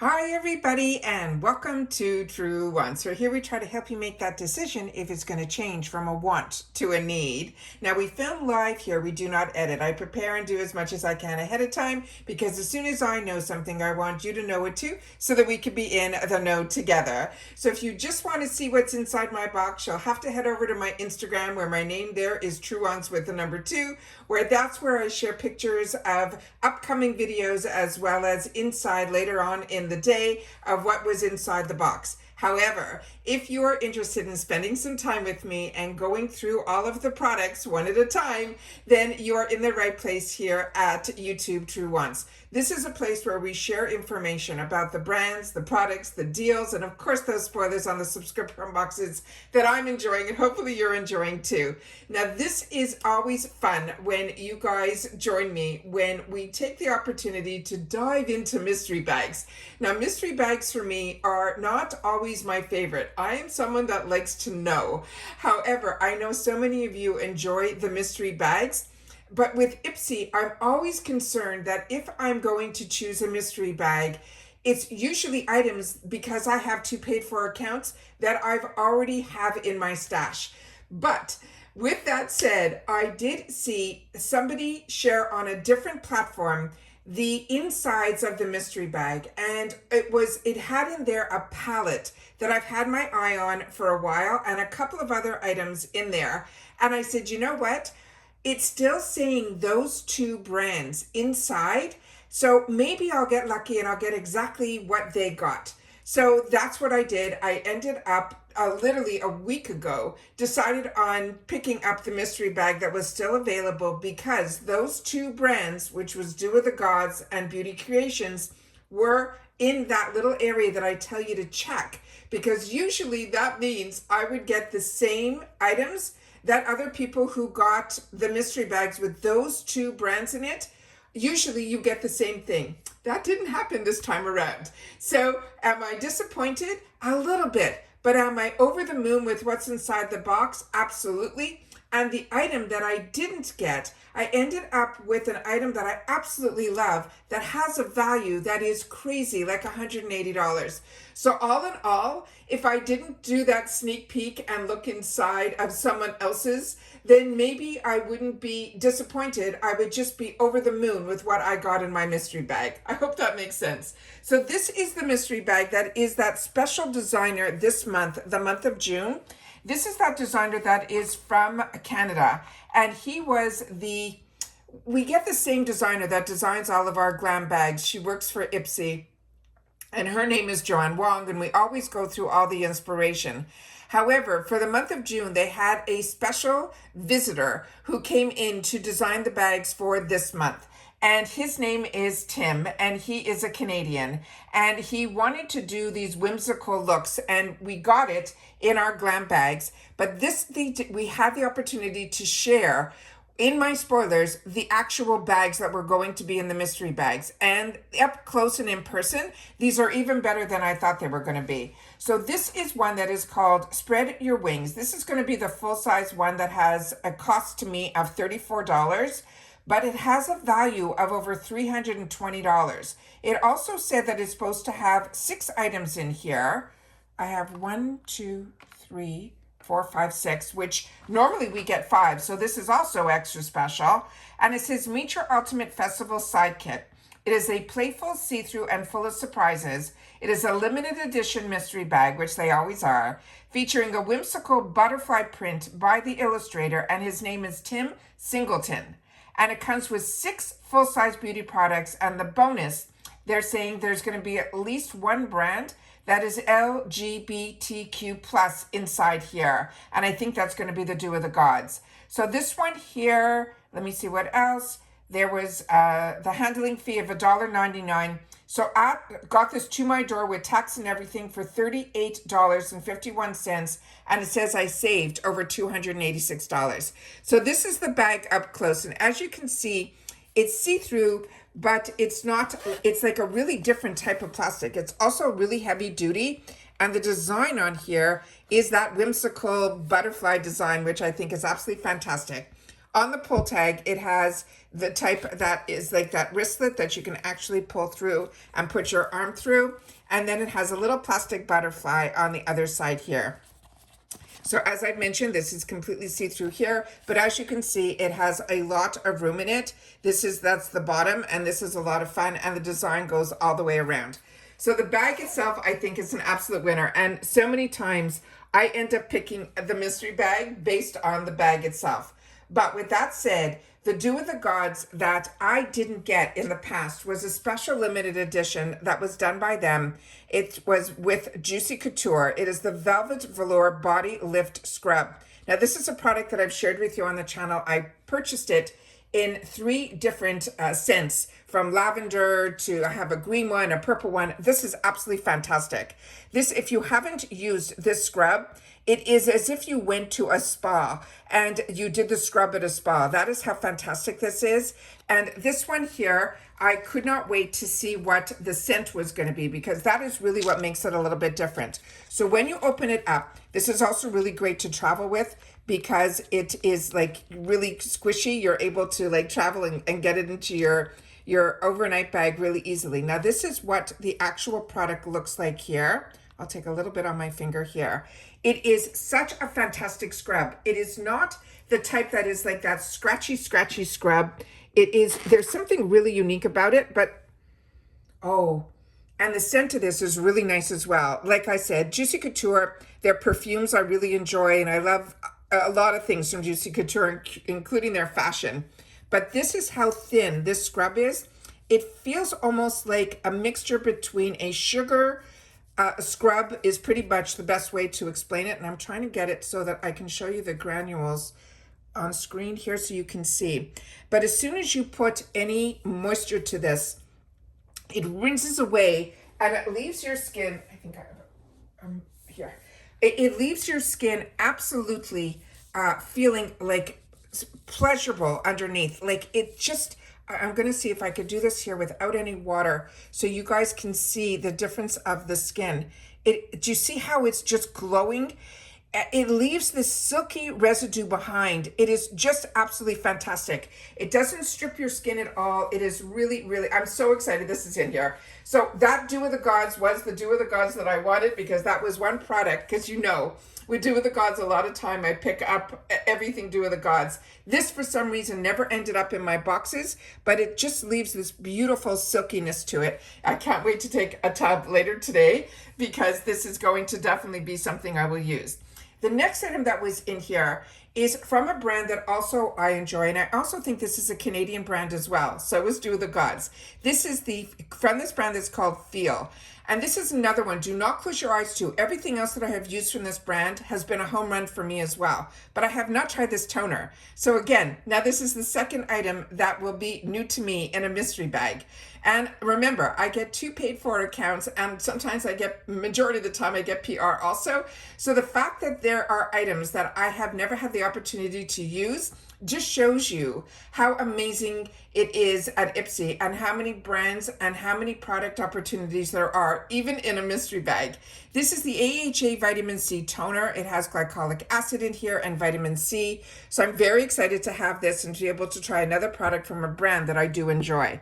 Hi everybody and welcome to Truewants. So here we try to help you make that decision if it's going to change from a want to a need. Now we film live here, we do not edit. I prepare and do as much as I can ahead of time because as soon as I know something I want you to know it too so that we can be in the know together. So if you just want to see what's inside my box, you'll have to head over to my Instagram where my name there is Truewants with the number 2, where that's where I share pictures of upcoming videos as well as inside later on in the day of what was inside the box. However, if you're interested in spending some time with me and going through all of the products one at a time, then you're in the right place here at YouTube Truewants. This is a place where we share information about the brands, the products, the deals, and of course those spoilers on the subscription boxes that I'm enjoying and hopefully you're enjoying too. Now this is always fun when you guys join me when we take the opportunity to dive into mystery bags. Now mystery bags for me are not always my favorite. I am someone that likes to know. However, I know so many of you enjoy the mystery bags. But with IPSY, I'm always concerned that if I'm going to choose a mystery bag, it's usually items, because I have 2 paid for accounts, that I've already have in my stash. But with that said, I did see somebody share on a different platform the insides of the mystery bag, and it had in there a palette that I've had my eye on for a while and a couple of other items in there. And I said, you know what? It's still saying those 2 brands inside. So maybe I'll get lucky and I'll get exactly what they got. So that's what I did. I ended up literally a week ago, decided on picking up the mystery bag that was still available because those 2 brands, which was Do of the Gods and Beauty Creations, were in that little area that I tell you to check. Because usually that means I would get the same items that other people who got the mystery bags with those 2 brands in it, usually you get the same thing. That didn't happen this time around. So am I disappointed? A little bit. But am I over the moon with what's inside the box? Absolutely. And the item that I didn't get, I ended up with an item that I absolutely love that has a value that is crazy, like $180. So all in all, if I didn't do that sneak peek and look inside of someone else's, then maybe I wouldn't be disappointed. I would just be over the moon with what I got in my mystery bag. I hope that makes sense. So this is the mystery bag that is that special designer this month, the month of June. This is that designer that is from Canada, and we get the same designer that designs all of our glam bags. She works for IPSY, and her name is Joanne Wong, and we always go through all the inspiration. However, for the month of June, they had a special visitor who came in to design the bags for this month. And his name is Tim, and he is a Canadian. And he wanted to do these whimsical looks, and we got it in our glam bags. But we had the opportunity to share in my spoilers the actual bags that were going to be in the mystery bags. And up close and in person, these are even better than I thought they were going to be. So this is one that is called Spread Your Wings. This is going to be the full-size one that has a cost to me of $34. But it has a value of over $320. It also said that it's supposed to have 6 items in here. I have 1, 2, 3, 4, 5, 6, which normally we get 5. So this is also extra special. And it says, Meet Your Ultimate Festival Side Kit. It is a playful, see-through, and full of surprises. It is a limited edition mystery bag, which they always are, featuring a whimsical butterfly print by the illustrator, and his name is Tim Singleton. And it comes with 6 full-size beauty products. And the bonus, they're saying there's going to be at least 1 brand that is LGBTQ plus inside here. And I think that's going to be the Do of the Gods. So this one here, let me see what else. There was the handling fee of $1.99. So I got this to my door with tax and everything for $38.51. And it says I saved over $286. So this is the bag up close. And as you can see, it's see-through, but it's like a really different type of plastic. It's also really heavy duty. And the design on here is that whimsical butterfly design, which I think is absolutely fantastic. On the pull tag, it has the type that is like that wristlet that you can actually pull through and put your arm through. And then it has a little plastic butterfly on the other side here. So as I mentioned, this is completely see-through here, but as you can see, it has a lot of room in it. That's the bottom, and this is a lot of fun, and the design goes all the way around. So the bag itself, I think, is an absolute winner. And so many times I end up picking the mystery bag based on the bag itself. But with that said, the Do With The Gods that I didn't get in the past was a special limited edition that was done by them. It was with Juicy Couture. It is the Velvet Velour Body Lift Scrub. Now, this is a product that I've shared with you on the channel. I purchased it in 3 different scents, from lavender to, I have a green one, a purple one. This is absolutely fantastic. This, if you haven't used this scrub, it is as if you went to a spa and you did the scrub at a spa. That is how fantastic this is. And this one here, I could not wait to see what the scent was going to be, because that is really what makes it a little bit different. So when you open it up, this is also really great to travel with, because it is like really squishy. You're able to like travel and get it into your overnight bag really easily. Now, this is what the actual product looks like here. I'll take a little bit on my finger here. It is such a fantastic scrub. It is not the type that is like that scratchy scrub. It is, there's something really unique about it, but oh, and the scent of this is really nice as well. Like I said, Juicy Couture, their perfumes I really enjoy, and I love a lot of things from Juicy Couture, including their fashion. But this is how thin this scrub is. It feels almost like a mixture between a sugar scrub is pretty much the best way to explain it. And I'm trying to get it so that I can show you the granules on screen here so you can see. But as soon as you put any moisture to this, it rinses away and it leaves your skin, I think I have it here. It leaves your skin absolutely feeling like pleasurable underneath. Like it just, I'm going to see if I could do this here without any water so you guys can see the difference of the skin. Do you see how it's just glowing? It leaves this silky residue behind. It is just absolutely fantastic. It doesn't strip your skin at all. It is really, really, I'm so excited this is in here. So that Do With The Gods was the Do With The Gods that I wanted, because that was one product, because you know, with Do With The Gods, a lot of time I pick up everything Do With The Gods. This, for some reason, never ended up in my boxes, but it just leaves this beautiful silkiness to it. I can't wait to take a tub later today, because this is going to definitely be something I will use. The next item that was in here is from a brand that also I enjoy, and I also think this is a Canadian brand as well. So is Do With The Gods. This is from this brand that's called Feel. And this is another one, do not close your eyes to. Everything else that I have used from this brand has been a home run for me as well. But I have not tried this toner. So again, now this is the second item that will be new to me in a mystery bag. And remember, I get 2 paid for accounts, and sometimes I get, majority of the time I get PR also. So the fact that there are items that I have never had the opportunity to use just shows you how amazing it is at IPSY, and how many brands and how many product opportunities there are, even in a mystery bag. This is the AHA Vitamin C Toner. It has glycolic acid in here and vitamin C. So I'm very excited to have this and to be able to try another product from a brand that I do enjoy.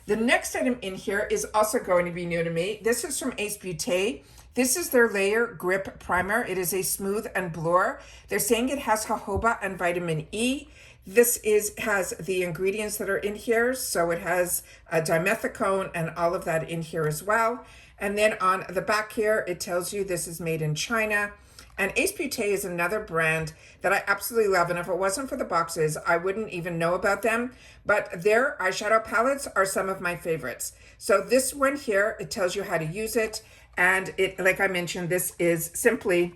The next item in here is also going to be new to me. This is from IPSY. This is their Layer Grip Primer. It is a smooth and blur. They're saying it has jojoba and vitamin E. This has the ingredients that are in here. So it has a dimethicone and all of that in here as well. And then on the back here, it tells you this is made in China. And IPSY is another brand that I absolutely love. And if it wasn't for the boxes, I wouldn't even know about them. But their eyeshadow palettes are some of my favorites. So this one here, it tells you how to use it. And it, like I mentioned, this is simply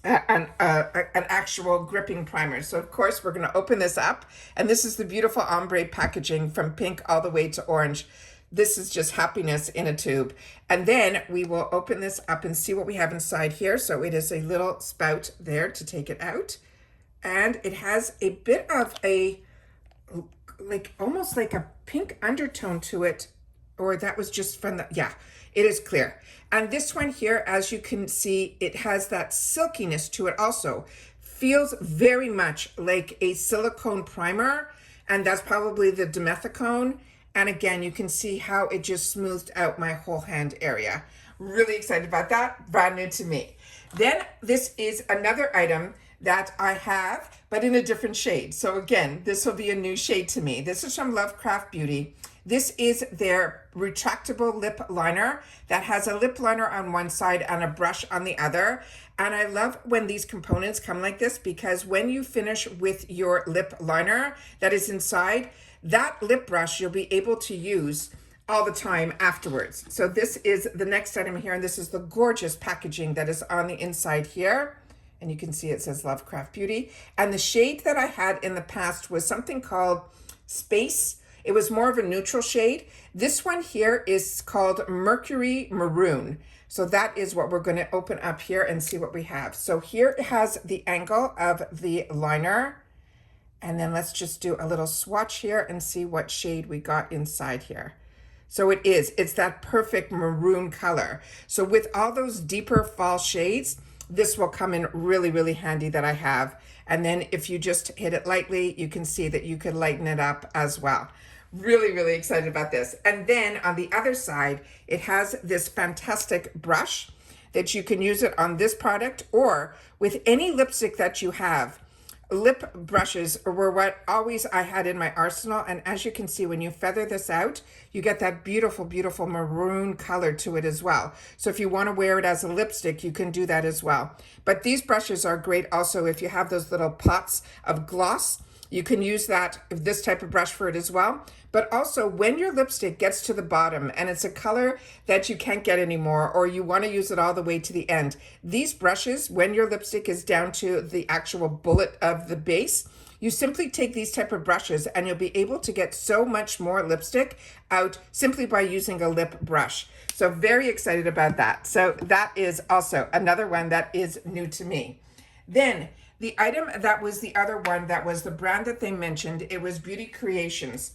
an actual gripping primer. So of course, we're going to open this up. And this is the beautiful ombre packaging from pink all the way to orange. This is just happiness in a tube. And then we will open this up and see what we have inside here. So it is a little spout there to take it out. And it has a bit of a, like almost like a pink undertone to it. Or that was just from the, yeah, it is clear. And this one here, as you can see, it has that silkiness to it also. feels very much like a silicone primer, and that's probably the dimethicone. And again, you can see how it just smoothed out my whole hand area. Really excited about that, brand new to me. Then this is another item that I have, but in a different shade. So again, this will be a new shade to me. This is from Lovecraft Beauty. This is their retractable lip liner that has a lip liner on one side and a brush on the other. And I love when these components come like this, because when you finish with your lip liner that is inside, that lip brush you'll be able to use all the time afterwards. So this is the next item here, and this is the gorgeous packaging that is on the inside here. And you can see it says Lovecraft Beauty. And the shade that I had in the past was something called Space. It was more of a neutral shade. This one here is called Mercury Maroon. So that is what we're going to open up here and see what we have. So here it has the angle of the liner. And then let's just do a little swatch here and see what shade we got inside here. So it's that perfect maroon color. So with all those deeper fall shades, this will come in really, really handy that I have. And then if you just hit it lightly, you can see that you could lighten it up as well. Really, really excited about this. And then on the other side, it has this fantastic brush that you can use it on this product or with any lipstick that you have. Lip brushes were what always I had in my arsenal, and as you can see, when you feather this out, you get that beautiful, beautiful maroon color to it as well. So if you want to wear it as a lipstick, you can do that as well. But these brushes are great also if you have those little pots of gloss. You can use this type of brush for it as well. But also when your lipstick gets to the bottom and it's a color that you can't get anymore, or you want to use it all the way to the end, these brushes, when your lipstick is down to the actual bullet of the base, you simply take these type of brushes and you'll be able to get so much more lipstick out simply by using a lip brush. So very excited about that. So that is also another one that is new to me. Then the item that was the other one that was the brand that they mentioned, it was Beauty Creations.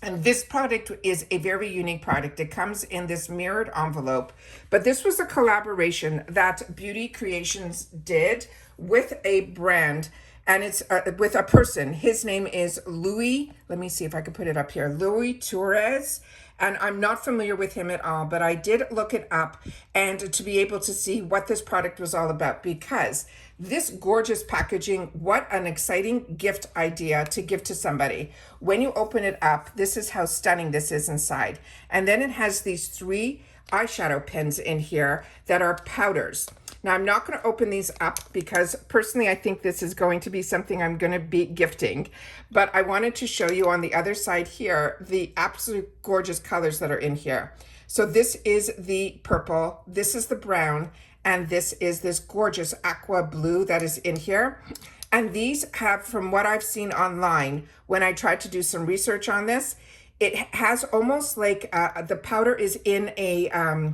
And this product is a very unique product. It comes in this mirrored envelope, but this was a collaboration that Beauty Creations did with a brand, and it's with a person. His name is Louis. Let me see if I can put it up here. Louis Torres. And I'm not familiar with him at all, but I did look it up and to be able to see what this product was all about, because this gorgeous packaging, what an exciting gift idea to give to somebody. When you open it up, this is how stunning this is inside. And then it has these 3 eyeshadow pens in here that are powders. Now, I'm not going to open these up because personally, I think this is going to be something I'm going to be gifting. But I wanted to show you on the other side here, the absolute gorgeous colors that are in here. So this is the purple, this is the brown, and this is this gorgeous aqua blue that is in here. And these have, from what I've seen online, when I tried to do some research on this, it has almost like the powder is in a,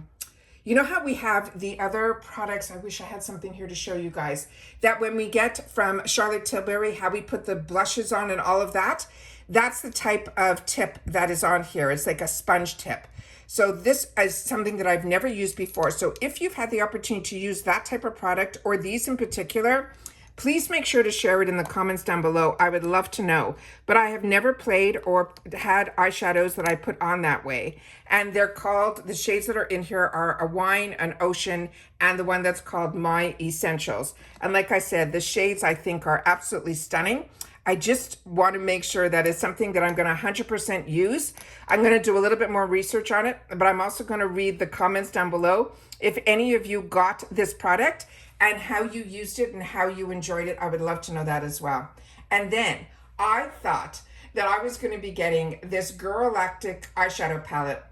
you know how we have the other products, I wish I had something here to show you guys, that when we get from Charlotte Tilbury, how we put the blushes on and all of that, that's the type of tip that is on here. It's like a sponge tip. So this is something that I've never used before. So if you've had the opportunity to use that type of product or these in particular, please make sure to share it in the comments down below. I would love to know. But I have never played or had eyeshadows that I put on that way. And they're called, the shades that are in here are a wine, an ocean, and the one that's called My Essentials. And like I said, the shades I think are absolutely stunning. I just want to make sure that it's something that I'm going to 100% use. I'm going to do a little bit more research on it, but I'm also going to read the comments down below. If any of you got this product and how you used it and how you enjoyed it, I would love to know that as well. And then I thought that I was going to be getting this Girlactic eyeshadow palette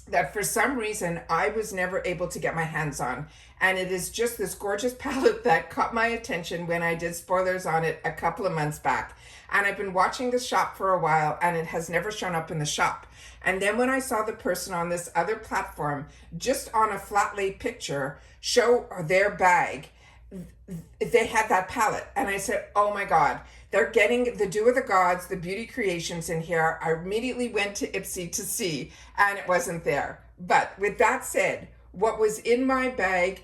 that for some reason I was never able to get my hands on. And it is just this gorgeous palette that caught my attention when I did spoilers on it a couple of months back. And I've been watching the shop for a while and it has never shown up in the shop. And then when I saw the person on this other platform, just on a flat lay picture, show their bag, they had that palette. And I said, oh my God, they're getting the Dew of the Gods, the Beauty Creations in here. I immediately went to IPSY to see, and it wasn't there. But with that said, what was in my bag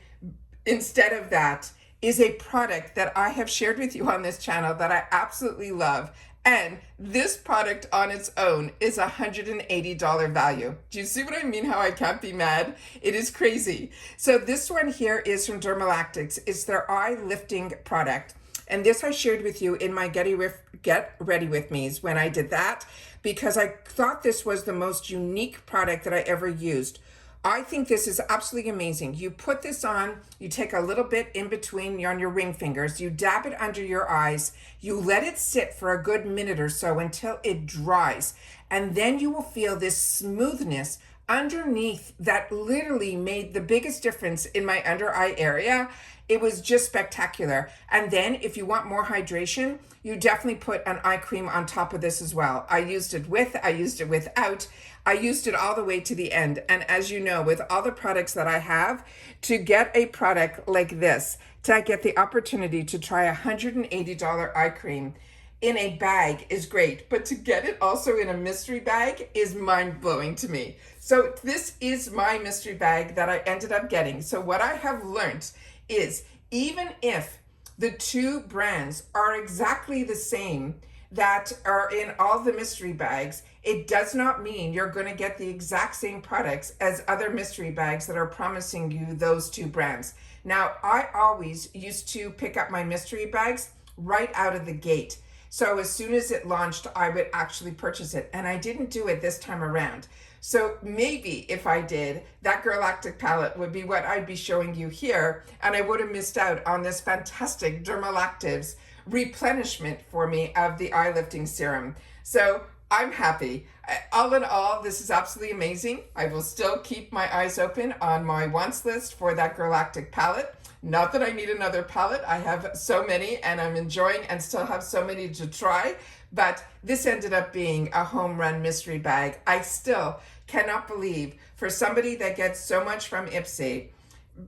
instead of that is a product that I have shared with you on this channel that I absolutely love. And this product on its own is $180 value. Do you see what I mean? How I can't be mad? It is crazy. So this one here is from Dermalactics. It's their eye lifting product. And this I shared with you in my Get Ready With Me's when I did that, because I thought this was the most unique product that I ever used. I think this is absolutely amazing. You put this on, you take a little bit in between on your ring fingers, you dab it under your eyes, you let it sit for a good minute or so until it dries, and then you will feel this smoothness underneath that literally made the biggest difference in my under eye area. It was just spectacular. And then if you want more hydration, you definitely put an eye cream on top of this as well. I used it with, I used it without, I used it all the way to the end. And as you know, with all the products that I have, to get a product like this, to get the opportunity to try a $180 eye cream in a bag is great, but to get it also in a mystery bag is mind-blowing to me. So this is my mystery bag that I ended up getting. So what I have learned is, even if the two brands are exactly the same that are in all the mystery bags, it does not mean you're going to get the exact same products as other mystery bags that are promising you those two brands. Now, I always used to pick up my mystery bags right out of the gate. So as soon as it launched, I would actually purchase it. And I didn't do it this time around. So maybe if I did, that Galactic palette would be what I'd be showing you here. And I would have missed out on this fantastic Dermalactives replenishment for me of the eye lifting serum. So I'm happy. All in all, this is absolutely amazing. I will still keep my eyes open on my wants list for that Galactic palette. Not that I need another palette. I have so many and I'm enjoying and still have so many to try. But this ended up being a home run mystery bag. I still cannot believe, for somebody that gets so much from IPSY,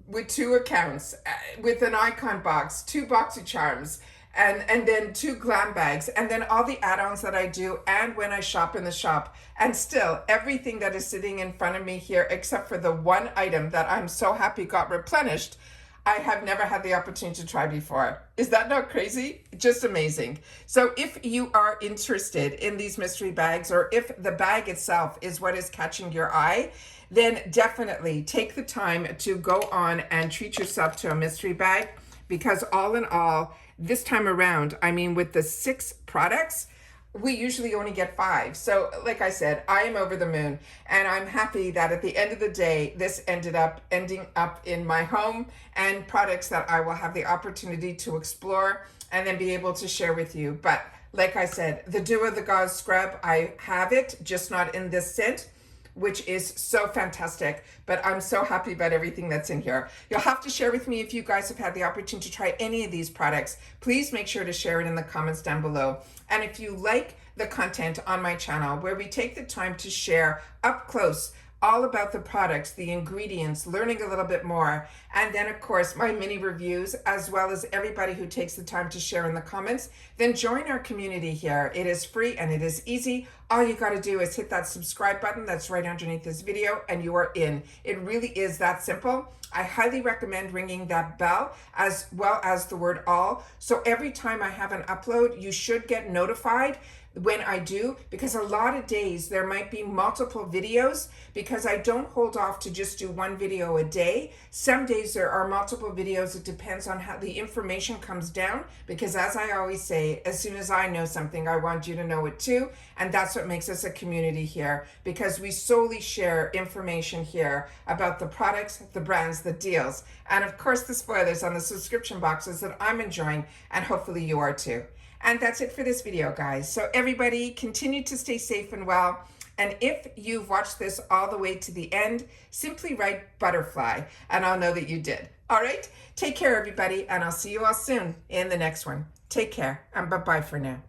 with 2 accounts, with an icon box, 2 boxy charms, and then 2 glam bags, and then all the add-ons that I do, and when I shop in the shop, and still everything that is sitting in front of me here, except for the one item that I'm so happy got replenished, I have never had the opportunity to try before. Is that not crazy? Just amazing. So if you are interested in these mystery bags, or if the bag itself is what is catching your eye, then definitely take the time to go on and treat yourself to a mystery bag, because all in all, this time around, I mean, with the 6 products, we usually only get 5. So like I said, I am over the moon, and I'm happy that at the end of the day, this ending up in my home and products that I will have the opportunity to explore and then be able to share with you. But like I said, the Duo the Gauze Scrub, I have it, just not in this scent, which is so fantastic. But I'm so happy about everything that's in here. You'll have to share with me if you guys have had the opportunity to try any of these products. Please make sure to share it in the comments down below. And if you like the content on my channel, where we take the time to share up close all about the products, the ingredients, learning a little bit more, and then of course my mini reviews, as well as everybody who takes the time to share in the comments, then join our community here. It is free and it is easy. All you got to do is hit that subscribe button that's right underneath this video and you are in. It really is that simple. I highly recommend ringing that bell, as well as the word all. So every time I have an upload, you should get notified when I do, because a lot of days there might be multiple videos, because I don't hold off to just do one video a day. Some days there are multiple videos. It depends on how the information comes down, because as I always say, as soon as I know something, I want you to know it too. And that's what makes us a community here, because we solely share information here about the products, the brands, the deals, and of course the spoilers on the subscription boxes that I'm enjoying, and hopefully you are too. And that's it for this video, guys. So everybody continue to stay safe and well. And if you've watched this all the way to the end, simply write butterfly and I'll know that you did. All right, take care everybody, and I'll see you all soon in the next one. Take care and bye-bye for now.